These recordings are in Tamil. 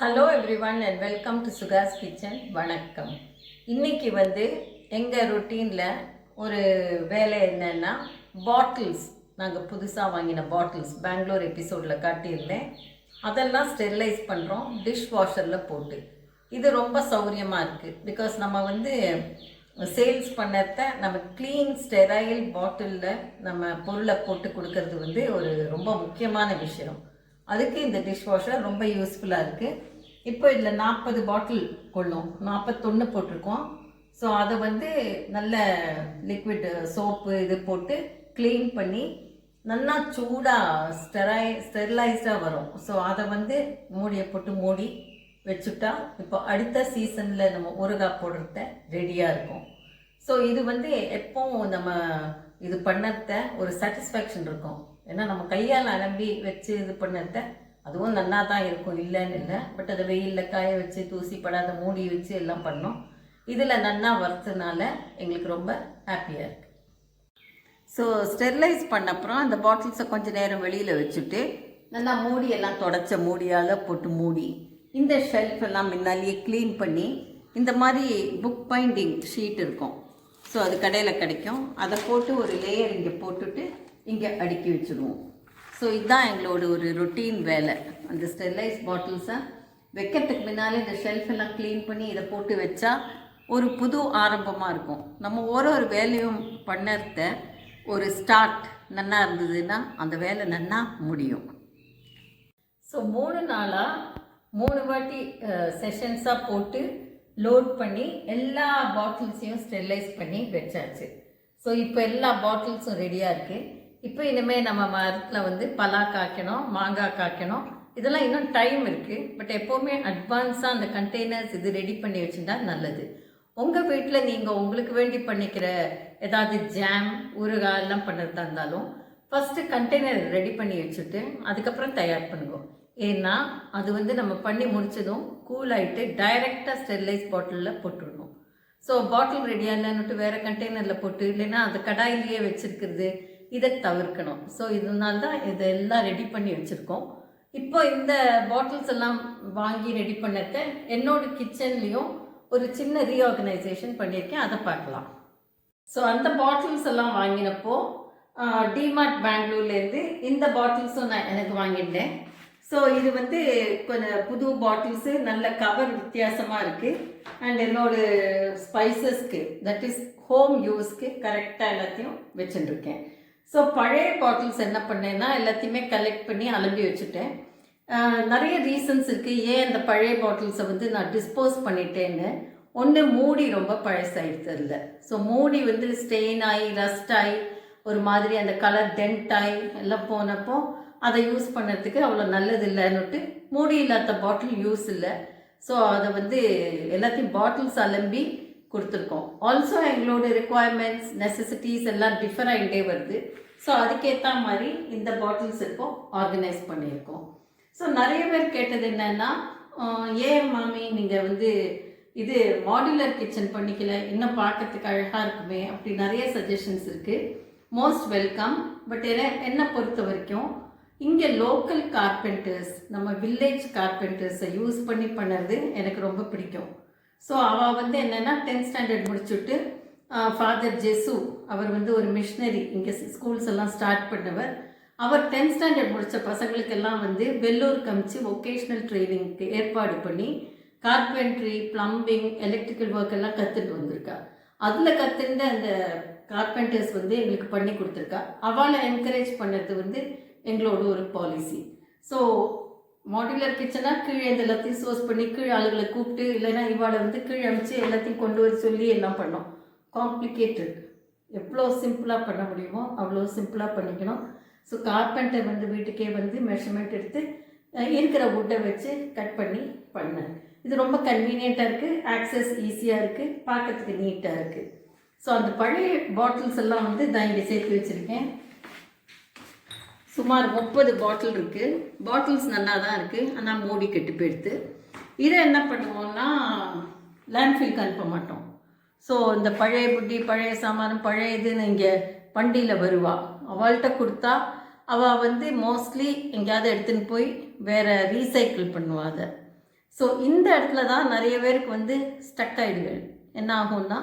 Hello everyone and welcome to Sukash kitchen. வணக்கம். இன்றைக்கி எங்கள் ரொட்டீனில் ஒரு வேலை என்னென்னா பாட்டில்ஸ். நாங்கள் புதுசாக வாங்கின பாட்டில்ஸ் பெங்களூர் எபிசோடில் காட்டியிருந்தேன். அதெல்லாம் ஸ்டெரிலைஸ் பண்ணுறோம் டிஷ் வாஷரில் போட்டு. இது ரொம்ப சௌகரியமாக இருக்குது. பிகாஸ் நம்ம சேல்ஸ் பண்ணத நம்ம க்ளீன் ஸ்டெரைல் பாட்டிலில் நம்ம பொருளை போட்டு கொடுக்கறது ஒரு ரொம்ப முக்கியமான விஷயம். அதுக்கு இந்த டிஷ் வாஷர் ரொம்ப யூஸ்ஃபுல்லாக இருக்குது. இப்போ இதில் 40 பாட்டில் கொள்ளும், 41 போட்டிருக்கோம். ஸோ அதை நல்ல லிக்விட் சோப்பு இது போட்டு க்ளீன் பண்ணி நல்லா சூடாக ஸ்டெரிலைஸ்டாக வரும். ஸோ அதை மூடியை போட்டு மூடி வச்சுட்டா இப்போ அடுத்த சீசனில் நம்ம ஊறுகாய் போடுறத ரெடியாக இருக்கும். ஸோ இது எப்போவும் நம்ம இது பண்ணத ஒரு சாட்டிஸ்ஃபேக்ஷன் இருக்கும். ஏன்னா நம்ம கையால் அலம்பி வச்சு இது பண்ணத அதுவும் நல்லா தான் இருக்கும், இல்லைன்னு இல்லை. பட் அதை வெயிலில் காய வச்சு தூசி படாத மூடி வச்சு எல்லாம் பண்ணோம். இதில் நல்லா வறுத்ததுனால எங்களுக்கு ரொம்ப ஹாப்பியாக இருக்குது. ஸோ ஸ்டெரிலைஸ் பண்ண அப்புறம் அந்த பாட்டில்ஸை கொஞ்சம் நேரம் வெளியில் வச்சுட்டு நல்லா மூடியெல்லாம் தொடச்ச மூடியால் போட்டு மூடி இந்த ஷெல்ஃப் எல்லாம் முன்னாலேயே க்ளீன் பண்ணி இந்த மாதிரி புக் பைண்டிங் ஷீட் இருக்கும். ஸோ அது கடையில் கிடைக்கும். அதை போட்டு ஒரு லேயர் இங்கே போட்டுட்டு இங்கே அடுக்கி வச்சுடுவோம். ஸோ இதுதான் எங்களோட ஒரு ரொட்டீன் வேலை. அந்த ஸ்டெரிலைஸ் பாட்டில்ஸை வைக்கிறதுக்கு முன்னாலே இந்த ஷெல்ஃப் எல்லாம் க்ளீன் பண்ணி இதை போட்டு வச்சா ஒரு புது ஆரம்பமாக இருக்கும். நம்ம ஒரு வேலையும் பண்ணறத ஒரு ஸ்டார்ட் நல்லா இருந்ததுன்னா அந்த வேலை நல்லா முடியும். ஸோ 3 நாளாக 3 வாட்டி செஷன்ஸாக போட்டு லோட் பண்ணி எல்லா பாட்டில்ஸையும் ஸ்டெரிலைஸ் பண்ணி வச்சாச்சு. ஸோ இப்போ எல்லா பாட்டில்ஸும் ரெடியாக இருக்குது. இப்போ இனிமேல் நம்ம மரத்தில் பலா காய்க்கணும், மாங்காய் காய்க்கணும். இதெல்லாம் இன்னும் டைம் இருக்குது. பட் எப்போவுமே அட்வான்ஸாக அந்த கண்டெய்னர்ஸ் இது ரெடி பண்ணி வச்சுருந்தா நல்லது. உங்கள் வீட்டில் நீங்கள் உங்களுக்கு வேண்டி பண்ணிக்கிற ஏதாவது ஜாம் ஊறுகாய் எல்லாம் பண்ணுறதா இருந்தாலும் ஃபஸ்ட்டு கண்டெய்னர் ரெடி பண்ணி வச்சுட்டு அதுக்கப்புறம் தயார் பண்ணுவோம். ஏன்னா அது நம்ம பண்ணி முடிச்சதும் கூல் ஆகிட்டு டைரெக்டாக ஸ்டெரிலைஸ் பாட்டிலில் போட்டுடணும். ஸோ பாட்டில் ரெடியாக இல்லைன்னுட்டு வேறு கண்டெய்னரில் போட்டு இல்லைன்னா அந்த கடாயிலேயே வச்சுருக்கிறது இதை தவிர்க்கணும். ஸோ இதனால தான் இதெல்லாம் ரெடி பண்ணி வச்சுருக்கோம். இப்போ இந்த பாட்டில்ஸ் எல்லாம் வாங்கி ரெடி பண்ணத என்னோட கிச்சன்லேயும் ஒரு சின்ன ரீஆர்கனைசேஷன் பண்ணியிருக்கேன், அதை பார்க்கலாம். ஸோ அந்த பாட்டில்ஸ் எல்லாம் வாங்கினப்போ டிமார்ட் பெங்களூர்லேருந்து இந்த பாட்டில்ஸும் நான் எனக்கு வாங்கிட்டேன். ஸோ இது கொஞ்சம் புது பாட்டில்ஸு, நல்ல கவர் வித்தியாசமாக இருக்குது. அண்ட் என்னோட ஸ்பைசஸ்க்கு தட் இஸ் ஹோம் யூஸ்க்கு கரெக்டாக எல்லாத்தையும் வச்சுட்டுருக்கேன். ஸோ பழைய பாட்டில்ஸ் என்ன பண்ணேன்னா எல்லாத்தையுமே கலெக்ட் பண்ணி அலம்பி வச்சுட்டேன். நிறைய ரீசன்ஸ் இருக்குது ஏன் அந்த பழைய பாட்டில்ஸை நான் டிஸ்போஸ் பண்ணிட்டேன்னு. ஒன்று, மூடி ரொம்ப பழசாயிடுது இல்லை. ஸோ மூடி ஸ்டெயின் ஆகி ரஸ்ட் ஆகி ஒரு மாதிரி அந்த கலர் டென்ட் ஆகி எல்லாம் போனப்போ அதை யூஸ் பண்ணுறதுக்கு அவ்வளோ நல்லது இல்லைன்னுட்டு மூடி இல்லாத பாட்டில் யூஸ் இல்லை. ஸோ அதை எல்லாத்தையும் பாட்டில்ஸ் அலம்பி கொடுத்துருக்கோம். ஆல்சோ எங்களோட ரிக்குவயர்மெண்ட்ஸ் நெசசிட்டிஸ் எல்லாம் டிஃபர் ஆகிட்டே வருது. ஸோ அதுக்கேற்ற மாதிரி இந்த பாட்டில்ஸ் இப்போ ஆர்கனைஸ் பண்ணியிருக்கோம். ஸோ நிறைய பேர் கேட்டது என்னென்னா, ஏன் மாமி நீங்கள் இது மாடுலர் கிச்சன் பண்ணிக்கல, இன்னும் பார்க்கறதுக்கு அழகாக இருக்குமே, அப்படி நிறைய சஜஷன்ஸ் இருக்குது. Most welcome. பட் என்னை பொறுத்த வரைக்கும் இங்கே லோக்கல் கார்பெண்டர்ஸ், நம்ம வில்லேஜ் கார்பெண்டர்ஸை யூஸ் பண்ணி பண்ணுறது எனக்கு ரொம்ப பிடிக்கும். ஸோ அவள் என்னென்னா 10th ஸ்டாண்டர்ட் முடிச்சுட்டு ஃபாதர் ஜெசு அவர் ஒரு மிஷினரி இங்கே ஸ்கூல்ஸ் எல்லாம் ஸ்டார்ட் பண்ணவர். அவர் 10th ஸ்டாண்டர்ட் முடித்த பசங்களுக்கெல்லாம் வெள்ளூர் காமிச்சு வொக்கேஷ்னல் ட்ரைனிங்க்கு ஏற்பாடு பண்ணி கார்பெண்ட்ரி, ப்ளம்பிங், எலக்ட்ரிக்கல் ஒர்க் எல்லாம் கற்றுட்டு வந்திருக்கா. அதில் கற்றுருந்த அந்த கார்பெண்டர்ஸ் எங்களுக்கு பண்ணி கொடுத்துருக்கா. அவளை என்கரேஜ் பண்ணுறது எங்களோட ஒரு பாலிசி. ஸோ மாடுலர் கிச்சனாக கீழே எல்லாத்தையும் சோர்ஸ் பண்ணி கீழே ஆளுகளை கூப்பிட்டு இல்லைன்னா இவாளை கீழே அமைச்சு எல்லாத்தையும் கொண்டு வர சொல்லி எல்லாம் பண்ணோம். காம்ப்ளிகேட்டட். எவ்வளோ சிம்பிளாக பண்ண முடியுமோ அவ்வளோ சிம்பிளாக பண்ணிக்கணும். ஸோ கார்பெண்டர் வீட்டுக்கே மெஷர்மெண்ட் எடுத்து இருக்கிற வுட்டை வச்சு கட் பண்ணி பண்ணேன். இது ரொம்ப கன்வீனியண்ட்டாக இருக்குது, ஆக்சஸ் ஈஸியாக இருக்குது, பார்க்கறதுக்கு நீட்டாக இருக்குது. ஸோ அந்த பழைய பாட்டில்ஸ் எல்லாம் நான் இங்கே சேர்த்து வச்சுருக்கேன். சுமார் 30 பாட்டில் இருக்குது. பாட்டில்ஸ் நல்லா தான் இருக்குது, ஆனால் மூடி கெட்டு போயிடுது. இதை என்ன பண்ணுவோம்னா லேண்ட்ஃபில்க்கு அனுப்ப மாட்டோம். ஸோ இந்த பழைய புட்டி, பழைய சாமான், பழைய இதுன்னு இங்கே வண்டியில் வருவாள். அவள்கிட்ட கொடுத்தா அவள் மோஸ்ட்லி எங்கேயாவது எடுத்துன்னு போய் வேறு ரீசைக்கிள் பண்ணுவாள் அதை. ஸோ இந்த இடத்துல தான் நிறைய பேருக்கு வந்து ஸ்டக் ஆகிடுவேன். என்ன ஆகும்னா,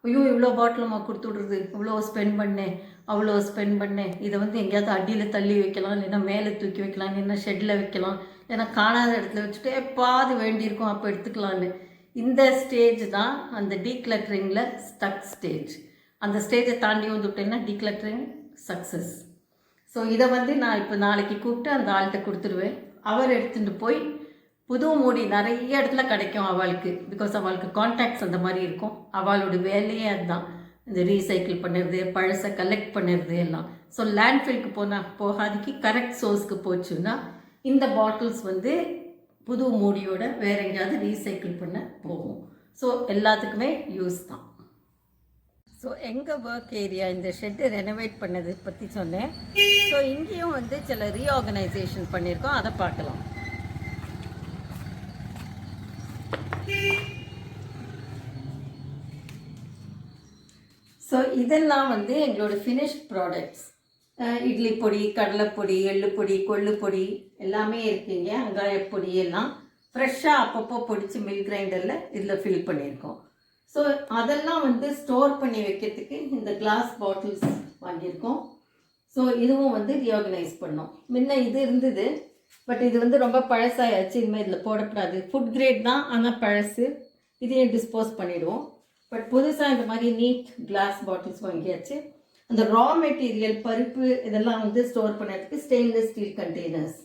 ஐயோ இவ்வளோ பாட்டிலம்மா கொடுத்து விட்றது, இவ்வளோ ஸ்பெண்ட் பண்ணேன், அவ்வளோ ஸ்பெண்ட் பண்ணேன், இதை வந்து எங்கேயாவது அடியில் தள்ளி வைக்கலாம், இல்லைன்னா மேலே தூக்கி வைக்கலாம், இல்லைன்னா ஷெட்டில் வைக்கலாம், இல்லைன்னா காணாத இடத்துல வச்சுட்டு எப்பாவது வேண்டியிருக்கும் அப்போ எடுத்துக்கலான்னு. இந்த ஸ்டேஜ் தான் அந்த டீக்ளட்டரிங்கில் ஸ்டக் ஸ்டேஜ். அந்த ஸ்டேஜை தாண்டி வந்துவிட்டேன்னா டீக்ளட்டரிங் சக்ஸஸ். ஸோ இதை வந்து நான் இப்போ நாளைக்கு கூப்பிட்டு அந்த ஆள்கிட்ட கொடுத்துருவேன். அவர் எடுத்துகிட்டு போய் புது மூடி நிறைய இடத்துல கிடைக்கும் அவளுக்கு. பிகாஸ் அவளுக்கு கான்டாக்ட்ஸ் அந்த மாதிரி இருக்கும். அவளோட வேலையே அதுதான், இந்த ரீசைக்கிள் பண்ணுறது, பழசை கலெக்ட் பண்ணுறது எல்லாம். ஸோ லேண்ட்ஃபில்க்கு போகாதிக்கு கரெக்ட் சோர்ஸ்க்கு போச்சுன்னா இந்த பாட்டில்ஸ் வந்து புது மூடியோட வேற எங்கேயாவது ரீசைக்கிள் பண்ண போகும். ஸோ எல்லாத்துக்குமே யூஸ் தான். ஸோ எங்கள் ஒர்க் ஏரியா இந்த ஷெட்டு ரெனோவேட் பண்ணது பற்றி சொன்னேன். ஸோ இங்கேயும் வந்து சில ரீஆர்கனைசேஷன் பண்ணியிருக்கோம், அதை பார்க்கலாம். ஸோ இதெல்லாம் வந்து எங்களோட ஃபினிஷ்ட் ப்ராடக்ட்ஸ். இட்லி பொடி, கடலைப்பொடி, எள்ளுப்பொடி, கொள்ளுப்பொடி எல்லாமே இருக்குங்க. வெங்காயப்பொடி எல்லாம் ஃப்ரெஷ்ஷாக அப்பப்போ பொடிச்சு மில்க் கிரைண்டரில் இதில் ஃபில் பண்ணியிருக்கோம். ஸோ அதெல்லாம் வந்து ஸ்டோர் பண்ணி வைக்கிறதுக்கு இந்த கிளாஸ் பாட்டில்ஸ் வாங்கியிருக்கோம். ஸோ இதுவும் வந்து ரீஆர்கனைஸ் பண்ணோம். முன்ன இது இருந்தது, பட் இது வந்து ரொம்ப பழசாயாச்சு. இனிமேல் இதில் போடக்கூடாது. ஃபுட் கிரேட் தான், ஆனால் பழசு. இதையும் டிஸ்போஸ் பண்ணிவிடுவோம். பட் புதுசாக இந்த மாதிரி நீட் கிளாஸ் பாட்டில்ஸ் வாங்கியாச்சு. அந்த ரா மெட்டீரியல் பருப்பு இதெல்லாம் வந்து ஸ்டோர் பண்ணுறதுக்கு ஸ்டெயின்லெஸ் ஸ்டீல் கண்டெய்னர்ஸ்.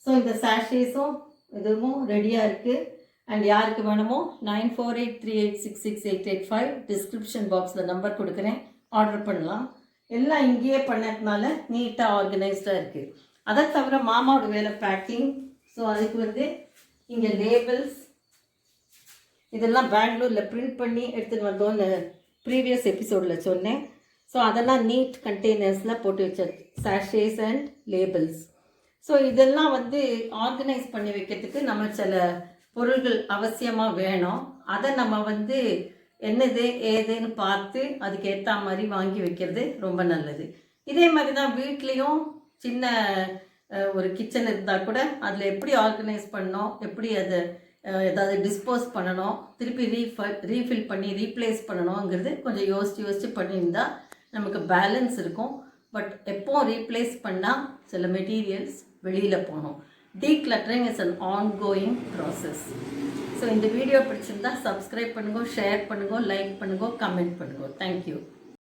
ஸோ இந்த சாஷேஸும் இதுவும் ரெடியாக இருக்குது. அண்ட் யாருக்கு வேணுமோ 9483866885 டிஸ்கிரிப்ஷன் பாக்ஸில் நம்பர் கொடுக்குறேன், ஆர்டர் பண்ணலாம். எல்லாம் இங்கேயே பண்ணதுனால நீட்டாக ஆர்கனைஸ்டாக இருக்குது. அதை தவிர மாமாவோட வேலை பேக்கிங். ஸோ அதுக்கு வந்து இங்கே லேபிள்ஸ் இதெல்லாம் பெங்களூரில் பிரிண்ட் பண்ணி எடுத்துகிட்டு வந்தோன்னு ப்ரீவியஸ் எபிசோடில் சொன்னேன். ஸோ அதெல்லாம் நீட் கண்டெய்னர்ஸில் போட்டு வச்ச சாஷேஸ் அண்ட் லேபிள்ஸ். ஸோ இதெல்லாம் வந்து ஆர்கனைஸ் பண்ணி வைக்கிறதுக்கு நம்ம சில பொருள்கள் அவசியமாக வேணும். அதை நம்ம வந்து என்னது ஏதுன்னு பார்த்து அதுக்கு ஏற்ற மாதிரி வாங்கி வைக்கிறது ரொம்ப நல்லது. இதே மாதிரி தான் வீட்லேயும் சின்ன ஒரு கிச்சன் இருந்தால் கூட அதில் எப்படி ஆர்கனைஸ் பண்ணணும், எப்படி அதை ஏதாவது டிஸ்போஸ் பண்ணணும், திருப்பி ரீஃபில் பண்ணி ரீப்ளேஸ் பண்ணணுங்கிறது கொஞ்சம் யோசித்து பண்ணியிருந்தால் நமக்கு பேலன்ஸ் இருக்கும். பட் எப்போவும் ரீப்ளேஸ் பண்ணால் சில மெட்டீரியல்ஸ் வெளியில் போகணும். Decluttering is an ongoing process. So இந்த வீடியோ பிடிச்சிருந்தா சப்ஸ்கிரைப் பண்ணுங்க, ஷேர் பண்ணுங்க, லைக் பண்ணுங்க, கமெண்ட் பண்ணுங்க. தேங்க்யூ.